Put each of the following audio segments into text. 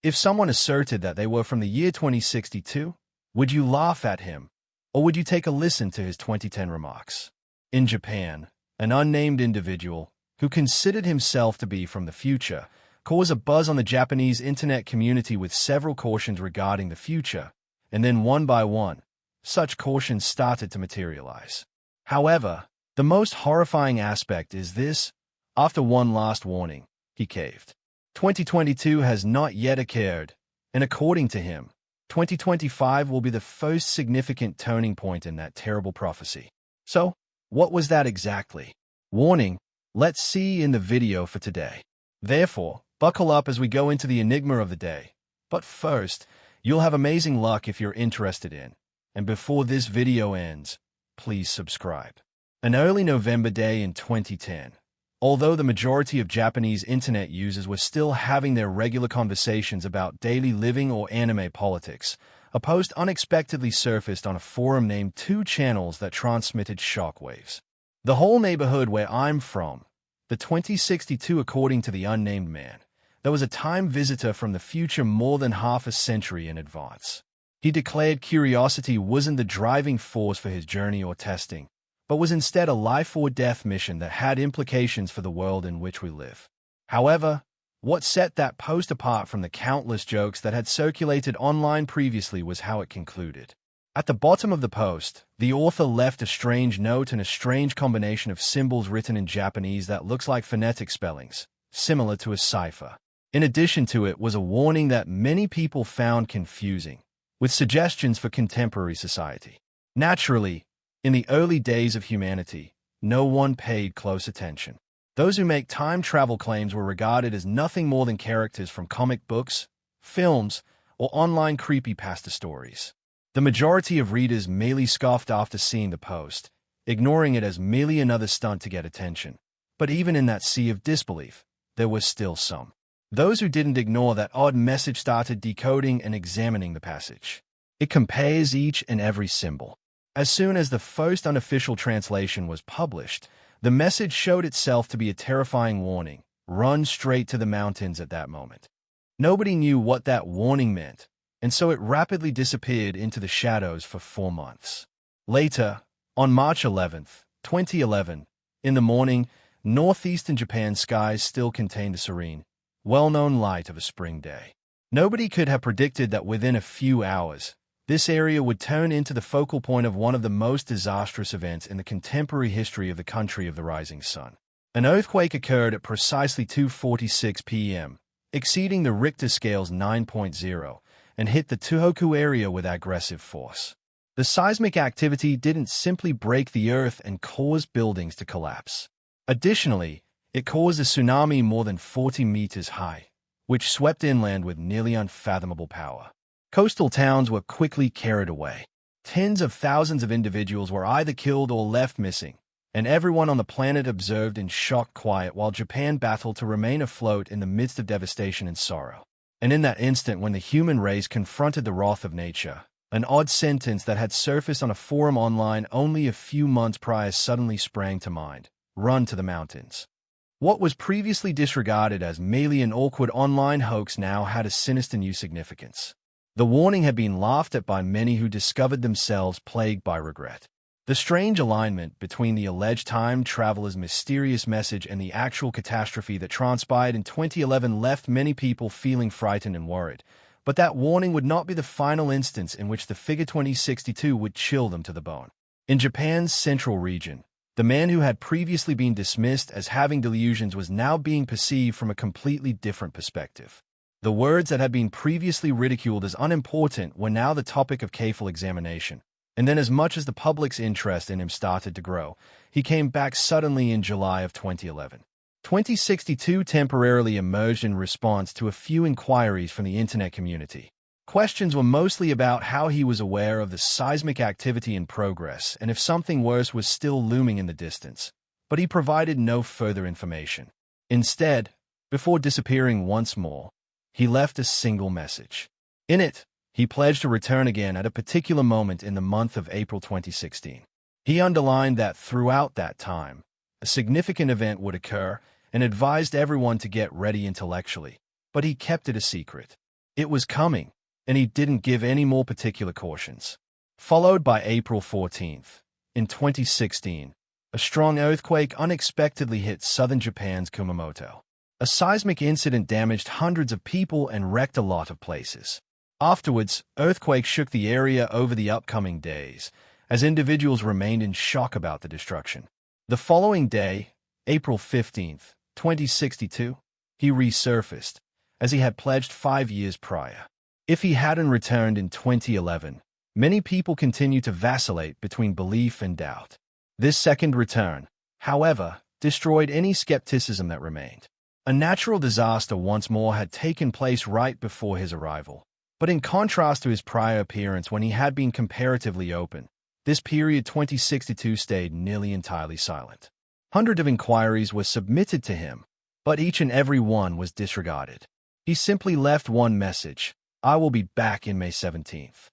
If someone asserted that they were from the year 2062, would you laugh at him, or would you take a listen to his 2010 remarks? In Japan, an unnamed individual, who considered himself to be from the future, caused a buzz on the Japanese internet community with several cautions regarding the future, and then one by one, such cautions started to materialize. However, the most horrifying aspect is this: after one last warning, he caved. 2022 has not yet occurred, and according to him, 2025 will be the first significant turning point in that terrible prophecy. So, what was that exactly? Warning, let's see in the video for today. Therefore, buckle up as we go into the enigma of the day. But first, you'll have amazing luck if you're interested in. And before this video ends, please subscribe. An early November day in 2010. Although the majority of Japanese internet users were still having their regular conversations about daily living or anime politics, a post unexpectedly surfaced on a forum named 2 Channels that transmitted shockwaves. The whole neighborhood where I'm from, the 2062 according to the unnamed man, there was a time visitor from the future more than half a century in advance. He declared curiosity wasn't the driving force for his journey or testing, but was instead a life-or-death mission that had implications for the world in which we live. However, what set that post apart from the countless jokes that had circulated online previously was how it concluded. At the bottom of the post, the author left a strange note and a strange combination of symbols written in Japanese that looks like phonetic spellings, similar to a cipher. In addition to it was a warning that many people found confusing, with suggestions for contemporary society. Naturally, in the early days of humanity, no one paid close attention. Those who make time travel claims were regarded as nothing more than characters from comic books, films, or online creepypasta stories. The majority of readers merely scoffed after seeing the post, ignoring it as merely another stunt to get attention. But even in that sea of disbelief, there was still some. Those who didn't ignore that odd message started decoding and examining the passage. It compares each and every symbol. As soon as the first unofficial translation was published, the message showed itself to be a terrifying warning: run straight to the mountains at that moment. Nobody knew what that warning meant, and so it rapidly disappeared into the shadows for 4 months. Later, on March 11th, 2011, in the morning, northeastern Japan's skies still contained the serene, well-known light of a spring day. Nobody could have predicted that within a few hours, this area would turn into the focal point of one of the most disastrous events in the contemporary history of the country of the rising sun. An earthquake occurred at precisely 2:46 p.m., exceeding the Richter scale's 9.0, and hit the Tohoku area with aggressive force. The seismic activity didn't simply break the earth and cause buildings to collapse. Additionally, it caused a tsunami more than 40 meters high, which swept inland with nearly unfathomable power. Coastal towns were quickly carried away. Tens of thousands of individuals were either killed or left missing, and everyone on the planet observed in shocked quiet while Japan battled to remain afloat in the midst of devastation and sorrow. And in that instant when the human race confronted the wrath of nature, an odd sentence that had surfaced on a forum online only a few months prior suddenly sprang to mind: run to the mountains. What was previously disregarded as merely an awkward online hoax now had a sinister new significance. The warning had been laughed at by many who discovered themselves plagued by regret. The strange alignment between the alleged time traveler's mysterious message and the actual catastrophe that transpired in 2011 left many people feeling frightened and worried. But that warning would not be the final instance in which the figure 2062 would chill them to the bone. In Japan's central region, the man who had previously been dismissed as having delusions was now being perceived from a completely different perspective. The words that had been previously ridiculed as unimportant were now the topic of careful examination. And then, as much as the public's interest in him started to grow, he came back suddenly in July of 2011. 2062 temporarily emerged in response to a few inquiries from the internet community. Questions were mostly about how he was aware of the seismic activity in progress and if something worse was still looming in the distance, but he provided no further information. Instead, before disappearing once more, he left a single message. In it, he pledged to return again at a particular moment in the month of April 2016. He underlined that throughout that time, a significant event would occur and advised everyone to get ready intellectually, but he kept it a secret. It was coming, and he didn't give any more particular cautions. Followed by April 14th. In 2016, a strong earthquake unexpectedly hit southern Japan's Kumamoto. A seismic incident damaged hundreds of people and wrecked a lot of places. Afterwards, earthquakes shook the area over the upcoming days, as individuals remained in shock about the destruction. The following day, April 15th, 2062, he resurfaced, as he had pledged 5 years prior. If he hadn't returned in 2011, many people continue to vacillate between belief and doubt. This second return, however, destroyed any skepticism that remained. A natural disaster once more had taken place right before his arrival. But in contrast to his prior appearance when he had been comparatively open, this period 2062 stayed nearly entirely silent. Hundreds of inquiries were submitted to him, but each and every one was disregarded. He simply left one message: "I will be back in May 17th.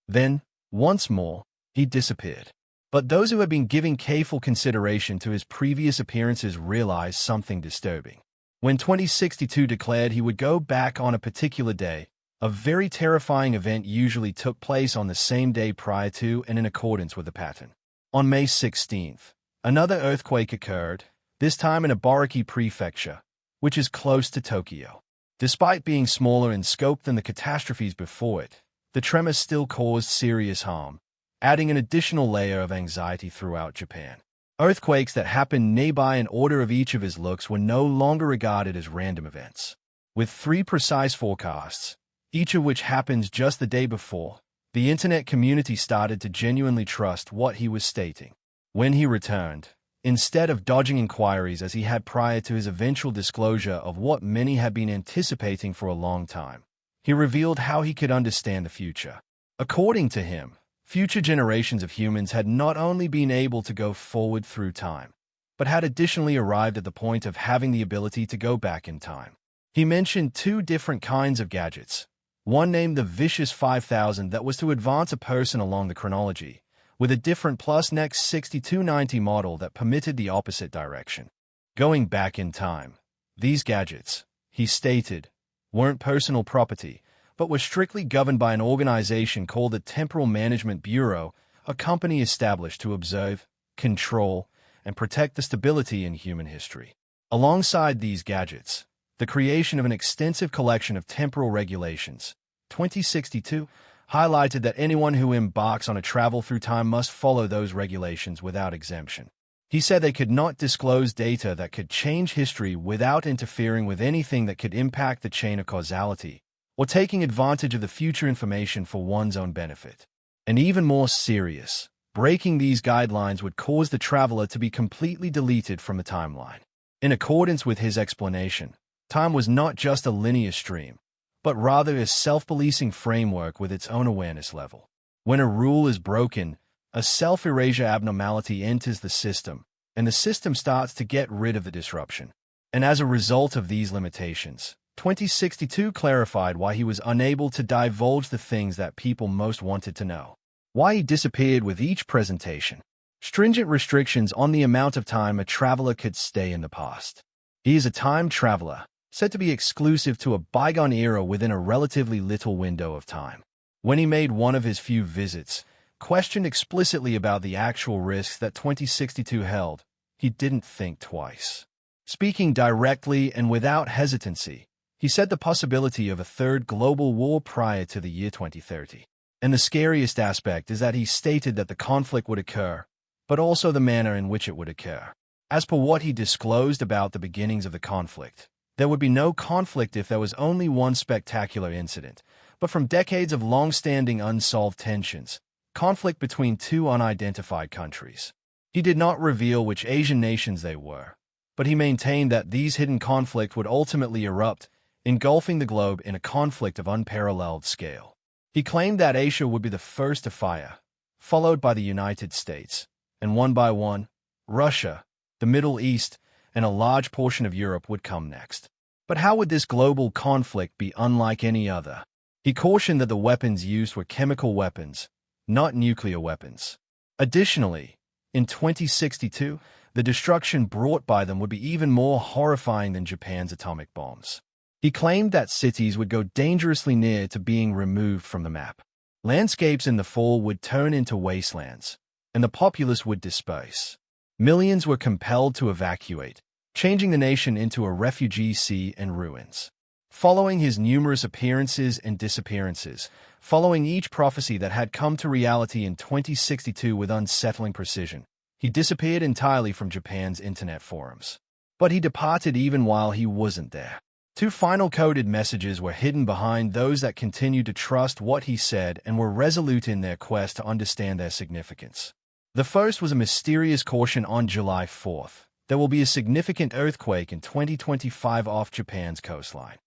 Then, once more, he disappeared. But those who had been giving careful consideration to his previous appearances realized something disturbing. When 2062 declared he would go back on a particular day, a very terrifying event usually took place on the same day prior to and in accordance with the pattern. On May 16th, another earthquake occurred, this time in Ibaraki Prefecture, which is close to Tokyo. Despite being smaller in scope than the catastrophes before it, the tremor still caused serious harm, adding an additional layer of anxiety throughout Japan. Earthquakes that happened nearby in order of each of his looks were no longer regarded as random events. With 3 precise forecasts, each of which happens just the day before, the internet community started to genuinely trust what he was stating. When he returned, instead of dodging inquiries as he had prior to his eventual disclosure of what many had been anticipating for a long time, he revealed how he could understand the future. According to him, future generations of humans had not only been able to go forward through time, but had additionally arrived at the point of having the ability to go back in time. He mentioned 2 different kinds of gadgets. One named the Vicious 5000 that was to advance a person along the chronology, with a different plus next 6290 model that permitted the opposite direction. Going back in time. These gadgets, he stated, weren't personal property, but were strictly governed by an organization called the Temporal Management Bureau, a company established to observe, control, and protect the stability in human history. Alongside these gadgets, the creation of an extensive collection of temporal regulations, 2062, highlighted that anyone who embarks on a travel through time must follow those regulations without exemption. He said they could not disclose data that could change history without interfering with anything that could impact the chain of causality, or taking advantage of the future information for one's own benefit. And even more serious, breaking these guidelines would cause the traveler to be completely deleted from the timeline. In accordance with his explanation, time was not just a linear stream, but rather a self-policing framework with its own awareness level. When a rule is broken, a self-erasure abnormality enters the system, and the system starts to get rid of the disruption. And as a result of these limitations, 2062 clarified why he was unable to divulge the things that people most wanted to know. Why he disappeared with each presentation. Stringent restrictions on the amount of time a traveler could stay in the past. He is a time traveler, said to be exclusive to a bygone era within a relatively little window of time. When he made one of his few visits, questioned explicitly about the actual risks that 2062 held, he didn't think twice. Speaking directly and without hesitancy, he said the possibility of a third global war prior to the year 2030. And the scariest aspect is that he stated that the conflict would occur, but also the manner in which it would occur. As per what he disclosed about the beginnings of the conflict, there would be no conflict if there was only one spectacular incident, but from decades of long-standing unsolved tensions, conflict between 2 unidentified countries. He did not reveal which Asian nations they were, but he maintained that these hidden conflicts would ultimately erupt, engulfing the globe in a conflict of unparalleled scale. He claimed that Asia would be the first to fire, followed by the United States, and one by one, Russia, the Middle East, and a large portion of Europe would come next. But how would this global conflict be unlike any other? He cautioned that the weapons used were chemical weapons, not nuclear weapons. Additionally, in 2062, the destruction brought by them would be even more horrifying than Japan's atomic bombs. He claimed that cities would go dangerously near to being removed from the map. Landscapes in the fall would turn into wastelands, and the populace would disperse. Millions were compelled to evacuate, changing the nation into a refugee sea and ruins. Following his numerous appearances and disappearances, following each prophecy that had come to reality in 2062 with unsettling precision, he disappeared entirely from Japan's internet forums. But he departed even while he wasn't there. 2 final coded messages were hidden behind those that continued to trust what he said and were resolute in their quest to understand their significance. The first was a mysterious caution on July 4th. There will be a significant earthquake in 2025 off Japan's coastline.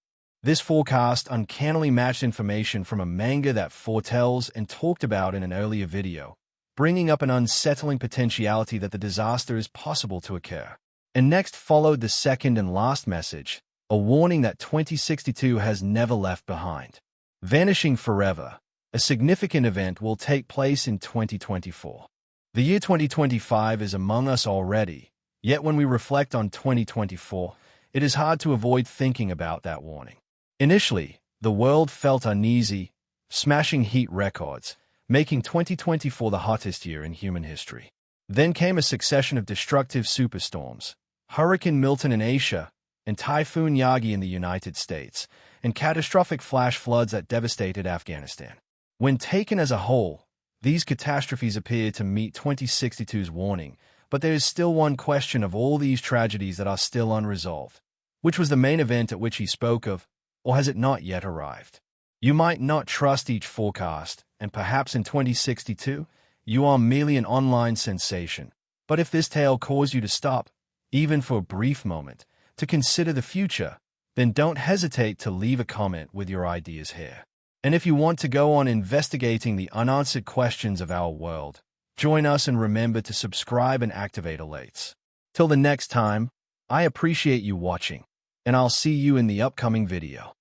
This forecast uncannily matched information from a manga that foretells and talked about in an earlier video, bringing up an unsettling potentiality that the disaster is possible to occur. And next followed the second and last message, a warning that 2062 has never left behind. Vanishing forever, a significant event will take place in 2024. The year 2025 is among us already, yet when we reflect on 2024, it is hard to avoid thinking about that warning. Initially, the world felt uneasy, smashing heat records, making 2024 the hottest year in human history. Then came a succession of destructive superstorms, Hurricane Milton in Asia, and Typhoon Yagi in the United States, and catastrophic flash floods that devastated Afghanistan. When taken as a whole, these catastrophes appear to meet 2062's warning, but there is still one question of all these tragedies that are still unresolved. Which was the main event at which he spoke of, or has it not yet arrived? You might not trust each forecast, and perhaps in 2062, you are merely an online sensation. But if this tale caused you to stop, even for a brief moment, to consider the future, then don't hesitate to leave a comment with your ideas here. And if you want to go on investigating the unanswered questions of our world, join us and remember to subscribe and activate alerts. Till the next time, I appreciate you watching, and I'll see you in the upcoming video.